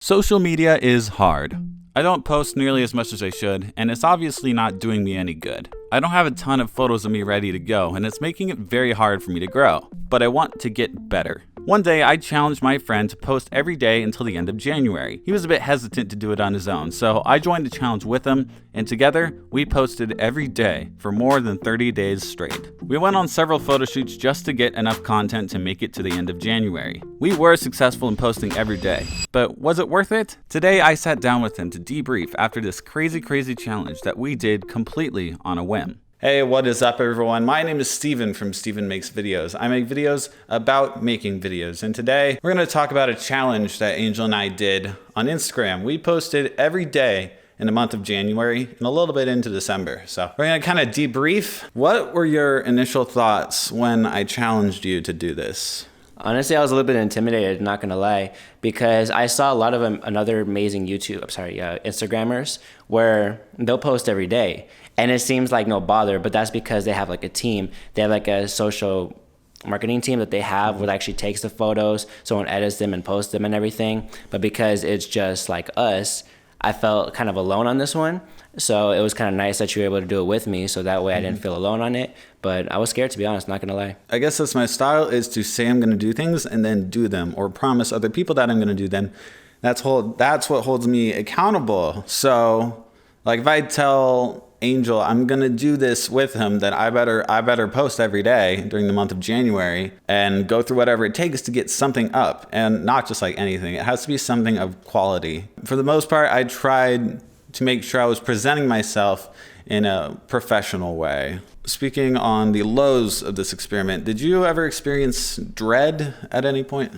Social media is hard. I don't post nearly as much as I should, and it's obviously not doing me any good. I don't have a ton of photos of me ready to go, and it's making it very hard for me to grow. But I want to get better. One day, I challenged my friend to post every day until the end of January. He was a bit hesitant to do it on his own, so I joined the challenge with him, and together, we posted every day for more than 30 days straight. We went on several photo shoots just to get enough content to make it to the end of January. We were successful in posting every day, but was it worth it? Today, I sat down with him to debrief after this crazy challenge that we did completely on a whim. Hey, what is up everyone? My name is Steven from Steven Makes Videos. I make videos about making videos, and today we're going to talk about a challenge that Angel and I did on Instagram. We posted every day in the month of January and a little bit into December. So we're going to kind of debrief. What were your initial thoughts when I challenged you to do this? Honestly, I was a little bit intimidated, not gonna lie, because I saw a lot of another amazing Instagrammers where they'll post every day, and it seems like no bother, but that's because they have like a team. They have like a social marketing team that they have that actually takes the photos, someone edits them and posts them and everything. But because it's just like us, I felt kind of alone on this one. So it was kind of nice that you were able to do it with me, so that way I didn't feel alone on it. But I was scared, to be honest, not gonna lie. I guess that's my style, is to say I'm gonna do things and then do them, or promise other people that I'm gonna do them. That's what holds me accountable. So like if I tell Angel I'm gonna do this with him, then I better post every day during the month of January and go through whatever it takes to get something up, and not just like anything. It has to be something of quality. For the most part, I tried to make sure I was presenting myself in a professional way. Speaking on the lows of this experiment, did you ever experience dread at any point?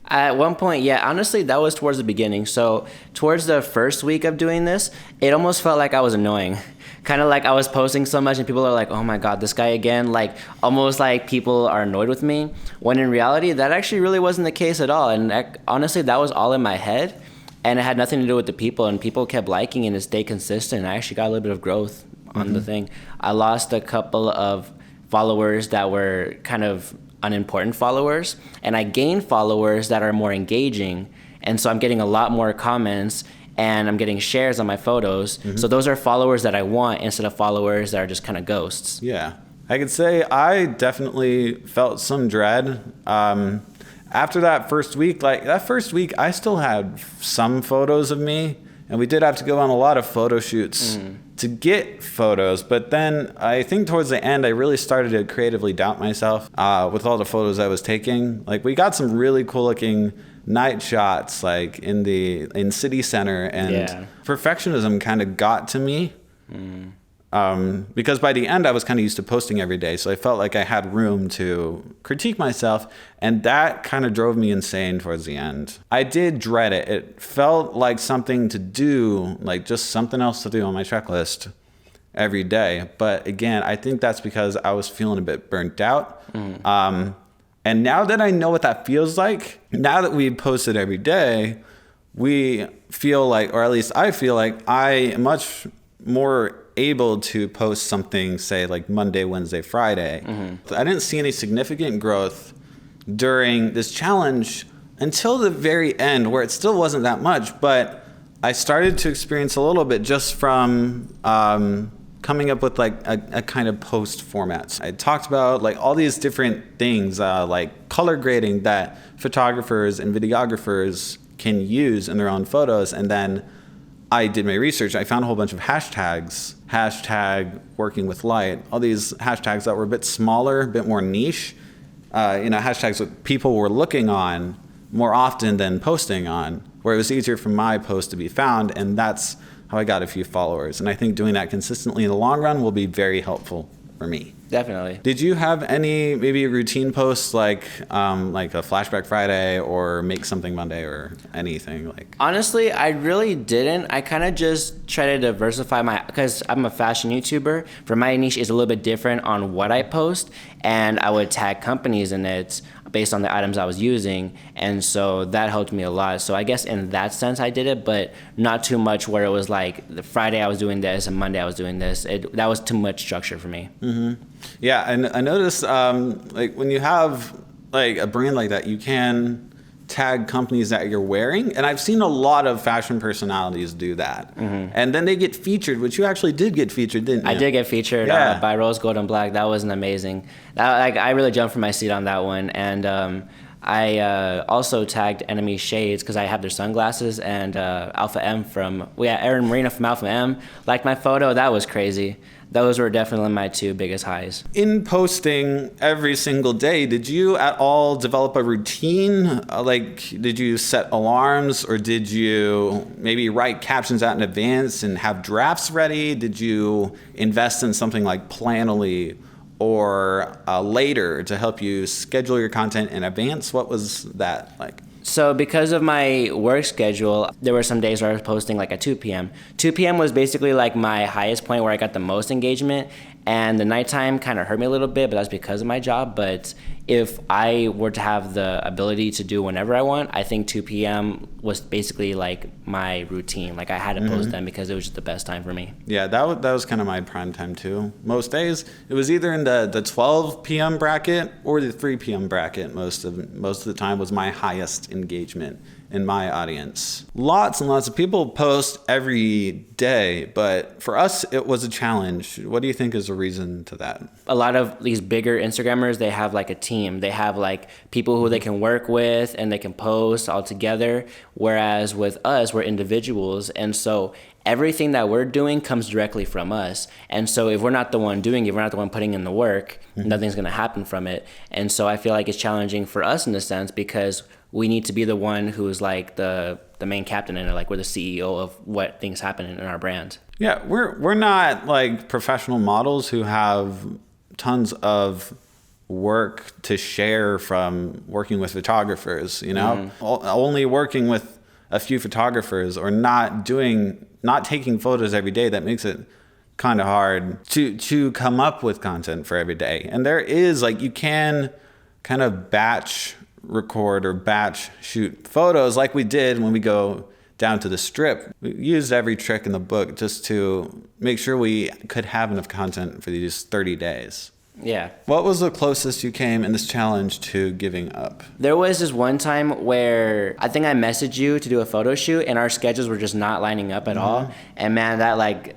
At one point, yeah, honestly, that was towards the beginning. So towards the first week of doing this, it almost felt like I was annoying. Kind of like I was posting so much and people are like, oh my God, this guy again. Like almost like people are annoyed with me. When in reality, that actually really wasn't the case at all. And honestly, that was all in my head. And it had nothing to do with the people. And people kept liking it and stayed consistent. I actually got a little bit of growth on the thing. I lost a couple of followers that were kind of unimportant followers, and I gained followers that are more engaging, and so I'm getting a lot more comments and I'm getting shares on my photos. So those are followers that I want instead of followers that are just kind of ghosts. Yeah, I could say I definitely felt some dread. After that first week, I still had some photos of me, and we did have to go on a lot of photo shoots to get photos. But then I think towards the end, I really started to creatively doubt myself with all the photos I was taking. Like we got some really cool looking night shots, like in city center, and perfectionism kind of got to me. Because by the end I was kind of used to posting every day, so I felt like I had room to critique myself, and that kind of drove me insane towards the end. I did dread it. It felt like something to do, like just something else to do on my checklist every day. But again, I think that's because I was feeling a bit burnt out. And now that I know what that feels like, now that we've posted every day, we feel like, or at least I feel like, I am much more able to post something, say like Monday, Wednesday, Friday. I didn't see any significant growth during this challenge until the very end, where it still wasn't that much, but I started to experience a little bit just from coming up with like a kind of post formats. I talked about like all these different things, like color grading that photographers and videographers can use in their own photos, and then I did my research. I found a whole bunch of hashtags, hashtag working with light, all these hashtags that were a bit smaller, a bit more niche, hashtags that people were looking on more often than posting on, where it was easier for my post to be found, and that's how I got a few followers. And I think doing that consistently in the long run will be very helpful for me. Definitely. Did you have any maybe routine posts like a Flashback Friday or Make Something Monday or anything like? Honestly, I really didn't. I kind of just try to diversify because I'm a fashion YouTuber. For my niche is a little bit different on what I post, and I would tag companies in it based on the items I was using, and so that helped me a lot. So I guess in that sense I did it, but not too much where it was like the Friday I was doing this and Monday I was doing this. That was too much structure for me. Yeah, and I noticed like when you have like a brand like that, you can tag companies that you're wearing. And I've seen a lot of fashion personalities do that. And then they get featured, which you actually did get featured, didn't you? I did get featured by Rose Gold and Black. That was an amazing. I really jumped from my seat on that one. And I also tagged Enemy Shades because I have their sunglasses, and Alpha M Aaron Marina from Alpha M liked my photo. That was crazy. Those were definitely my two biggest highs. In posting every single day, did you at all develop a routine? Did you set alarms, or did you maybe write captions out in advance and have drafts ready? Did you invest in something like Planoly or Later to help you schedule your content in advance? What was that like? So because of my work schedule, there were some days where I was posting like at 2 p.m. 2 p.m. was basically like my highest point where I got the most engagement, and the nighttime kind of hurt me a little bit, but that's because of my job. But if I were to have the ability to do whenever I want, I think 2 p.m. was basically like my routine. Like I had to post them because it was just the best time for me. Yeah, that was kind of my prime time too. Most days it was either in the 12 p.m. bracket or the 3 p.m. bracket. Most of the time was my highest engagement in my audience. Lots and lots of people post every day, but for us it was a challenge. What do you think is the reason to that? A lot of these bigger Instagrammers, they have like a team. They have like people who they can work with and they can post all together. Whereas with us, we're individuals. And so everything that we're doing comes directly from us. And so if we're not the one doing it, if we're not the one putting in the work, nothing's going to happen from it. And so I feel like it's challenging for us in a sense because we need to be the one who's like the main captain in it. Like we're the CEO of what things happen in our brand. Yeah, we're not like professional models who have tons of work to share from working with photographers, you know? Only working with a few photographers or not taking photos every day, that makes it kind of hard to come up with content for every day. And there is like, you can kind of batch record or batch shoot photos like we did when we go down to the Strip. We used every trick in the book just to make sure we could have enough content for these 30 days. Yeah. What was the closest you came in this challenge to giving up? There was this one time where I think I messaged you to do a photo shoot and our schedules were just not lining up at all. And man,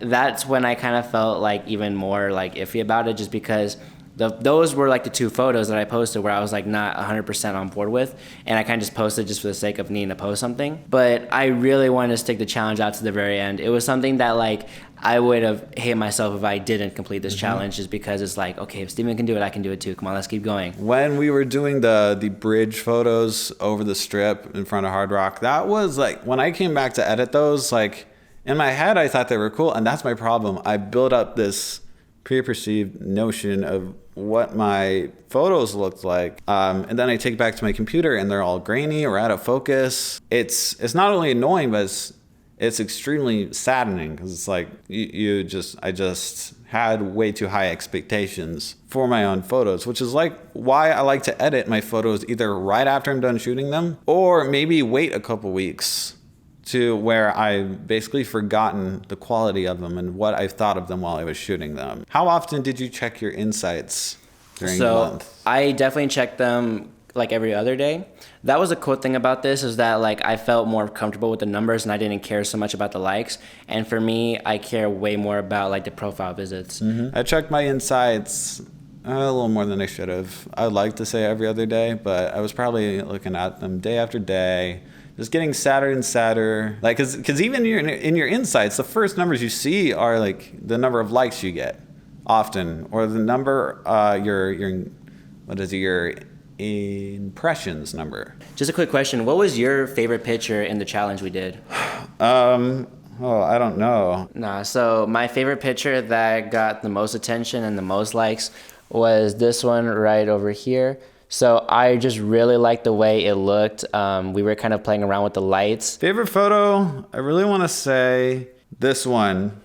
that's when I kind of felt like even more like iffy about it, just because those were like the two photos that I posted where I was like not 100% on board with, and I kind of just posted just for the sake of needing to post something. But I really wanted to stick the challenge out to the very end. It was something that like I would have hated myself if I didn't complete this challenge, just because it's like, okay, if Steven can do it, I can do it too. Come on, let's keep going. When we were doing the bridge photos over the Strip in front of Hard Rock, that was like, when I came back to edit those, like in my head, I thought they were cool. And that's my problem. I built up this pre-perceived notion of what my photos looked like, and then I take it back to my computer and they're all grainy or out of focus. It's not only annoying, but it's extremely saddening, because it's like I just had way too high expectations for my own photos, which is like why I like to edit my photos either right after I'm done shooting them or maybe wait a couple weeks to where I've basically forgotten the quality of them and what I thought of them while I was shooting them. How often did you check your insights during the month? So I definitely checked them like every other day. That was the cool thing about this, is that like I felt more comfortable with the numbers and I didn't care so much about the likes. And for me, I care way more about like the profile visits. I checked my insights a little more than I should have. I'd like to say every other day, but I was probably looking at them day after day. Just getting sadder and sadder. Like, cause even in your insights, the first numbers you see are like the number of likes you get often, or the number, your impressions number. Just a quick question. What was your favorite picture in the challenge we did? I don't know. Nah, so my favorite picture that got the most attention and the most likes was this one right over here. So I just really liked the way it looked. We were kind of playing around with the lights. Favorite photo, I really want to say this one.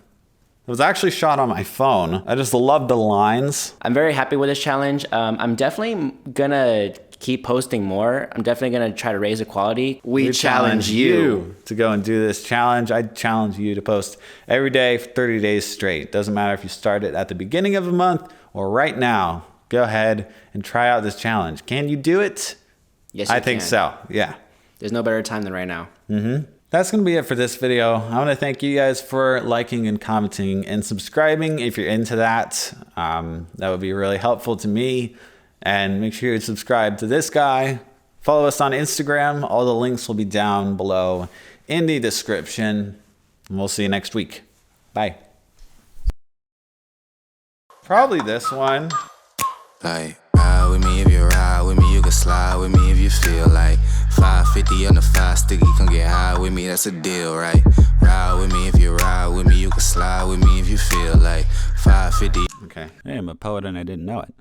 It was actually shot on my phone. I just love the lines. I'm very happy with this challenge. I'm definitely gonna keep posting more. I'm definitely gonna try to raise the quality. We challenge you to go and do this challenge. I challenge you to post every day for 30 days straight. Doesn't matter if you start it at the beginning of the month or right now. Go ahead and try out this challenge. Can you do it? Yes, you I think can. so. Yeah. There's no better time than right now. That's going to be it for this video. I want to thank you guys for liking and commenting and subscribing if you're into that. That would be really helpful to me. And make sure you subscribe to this guy. Follow us on Instagram. All the links will be down below in the description. And we'll see you next week. Bye. Probably this one. Like, ride with me if you ride with me, you can slide with me if you feel like 550 on the 5 sticky, come get high with me, that's a deal, right? Ride with me if you ride with me, you can slide with me if you feel like 550. Okay. Hey, I'm a poet and I didn't know it.